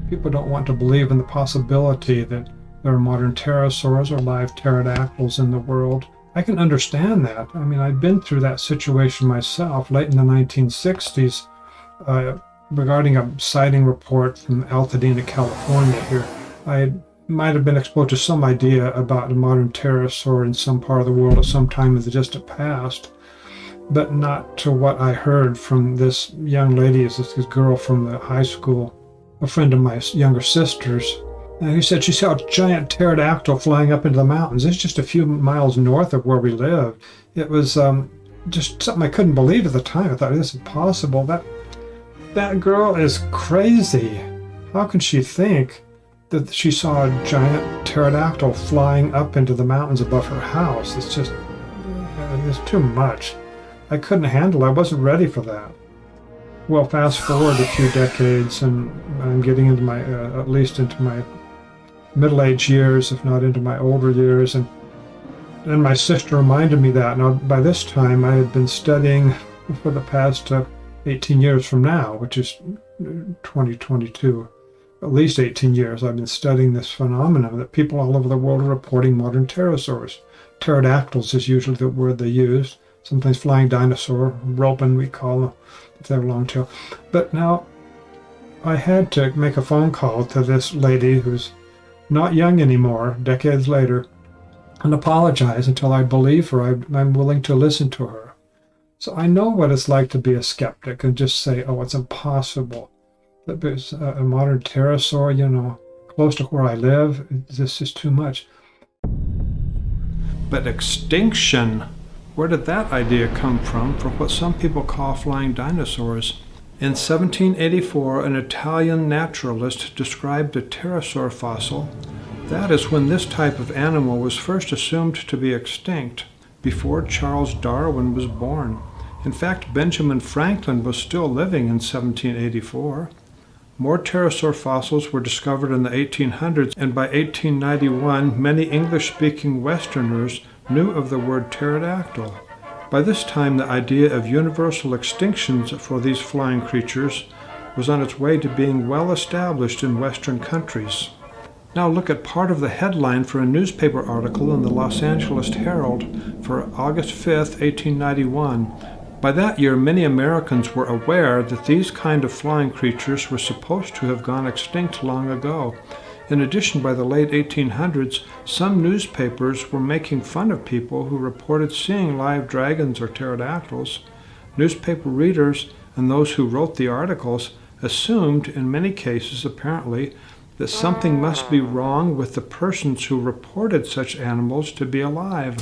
People don't want to believe in the possibility that there are modern pterosaurs or live pterodactyls in the world. I can understand that. I mean, I've been through that situation myself late in the 1960s regarding a sighting report from Pasadena, California here. I might have been exposed to some idea about a modern pterosaur in some part of the world at some time in the distant past, but not to what I heard from this young lady, this girl from the high school, a friend of my younger sister's. And he said she saw a giant pterodactyl flying up into the mountains. It's just a few miles north of where we live. It was just something I couldn't believe at the time. I thought, this is possible. That girl is crazy. How can she think that she saw a giant pterodactyl flying up into the mountains above her house? It's too much. I couldn't handle it. I wasn't ready for that. Well, fast forward a few decades, and I'm getting into my, at least into my middle-aged years, if not into my older years, and my sister reminded me that. Now, by this time, I had been studying for the past 18 years from now, which is 2022. At least 18 years, I've been studying this phenomenon that people all over the world are reporting modern pterosaurs. Pterodactyls is usually the word they use. Sometimes flying dinosaur, Ropen we call them, if they have a long tail. But now, I had to make a phone call to this lady who's not young anymore, decades later, and apologize until I believe her. I'm willing to listen to her. So I know what it's like to be a skeptic and just say, oh, it's impossible. That there's a modern pterosaur, close to where I live. This is too much. But extinction, where did that idea come from for what some people call flying dinosaurs? In 1784, an Italian naturalist described a pterosaur fossil. That is when this type of animal was first assumed to be extinct, before Charles Darwin was born. In fact, Benjamin Franklin was still living in 1784. More pterosaur fossils were discovered in the 1800s, and by 1891, many English-speaking Westerners knew of the word pterodactyl. By this time, the idea of universal extinctions for these flying creatures was on its way to being well established in Western countries. Now look at part of the headline for a newspaper article in the Los Angeles Herald for August 5, 1891. By that year, many Americans were aware that these kind of flying creatures were supposed to have gone extinct long ago. In addition, by the late 1800s, some newspapers were making fun of people who reported seeing live dragons or pterodactyls. Newspaper readers and those who wrote the articles assumed, in many cases apparently, that something must be wrong with the persons who reported such animals to be alive.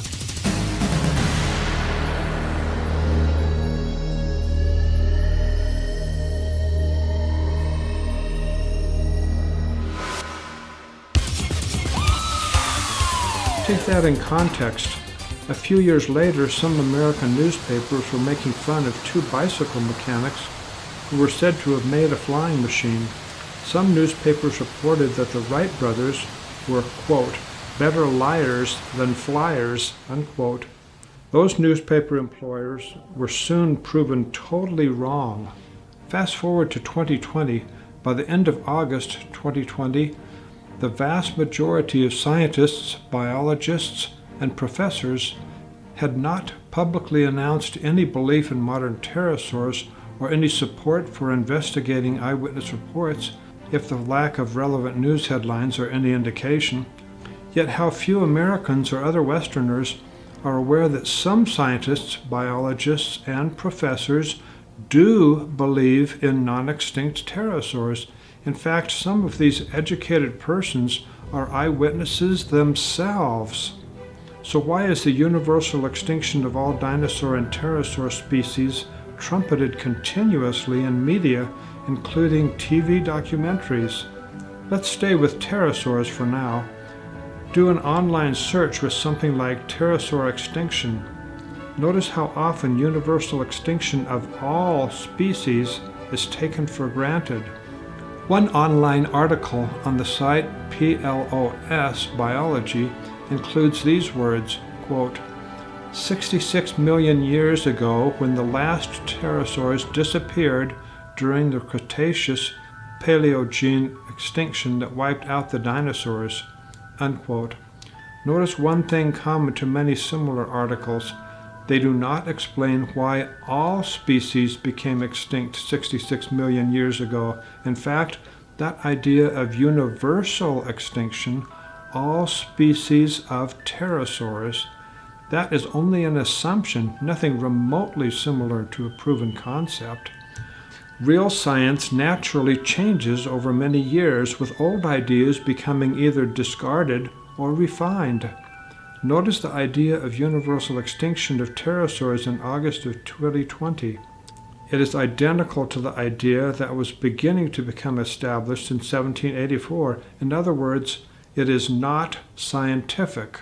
Take that in context. A few years later, some American newspapers were making fun of two bicycle mechanics who were said to have made a flying machine. Some newspapers reported that the Wright brothers were, quote, better liars than flyers, unquote. Those newspaper employers were soon proven totally wrong. Fast forward to 2020. By the end of August 2020, the vast majority of scientists, biologists, and professors had not publicly announced any belief in modern pterosaurs or any support for investigating eyewitness reports, if the lack of relevant news headlines are any indication. Yet how few Americans or other Westerners are aware that some scientists, biologists, and professors do believe in non-extinct pterosaurs. In fact, some of these educated persons are eyewitnesses themselves. So why is the universal extinction of all dinosaur and pterosaur species trumpeted continuously in media, including TV documentaries? Let's stay with pterosaurs for now. Do an online search with something like pterosaur extinction. Notice how often universal extinction of all species is taken for granted. One online article on the site PLOS Biology includes these words, quote, 66 million years ago, when the last pterosaurs disappeared during the Cretaceous, Paleogene extinction that wiped out the dinosaurs." Unquote. Notice one thing common to many similar articles. They do not explain why all species became extinct 66 million years ago. In fact, that idea of universal extinction, all species of pterosaurs, that is only an assumption, nothing remotely similar to a proven concept. Real science naturally changes over many years, with old ideas becoming either discarded or refined. Notice the idea of universal extinction of pterosaurs in August of 2020. It is identical to the idea that was beginning to become established in 1784. In other words, it is not scientific.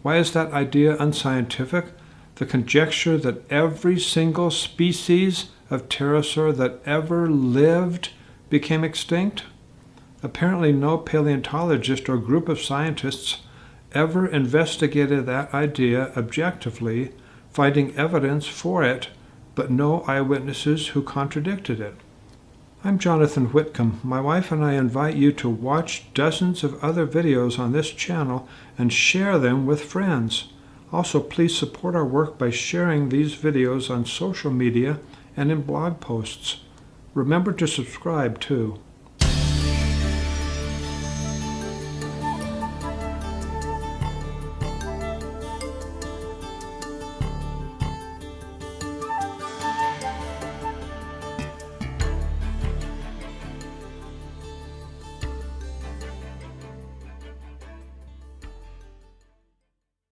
Why is that idea unscientific? The conjecture that every single species of pterosaur that ever lived became extinct? Apparently no paleontologist or group of scientists ever investigated that idea objectively, finding evidence for it, but no eyewitnesses who contradicted it. I'm Jonathan Whitcomb. My wife and I invite you to watch dozens of other videos on this channel and share them with friends. Also, please support our work by sharing these videos on social media and in blog posts. Remember to subscribe too.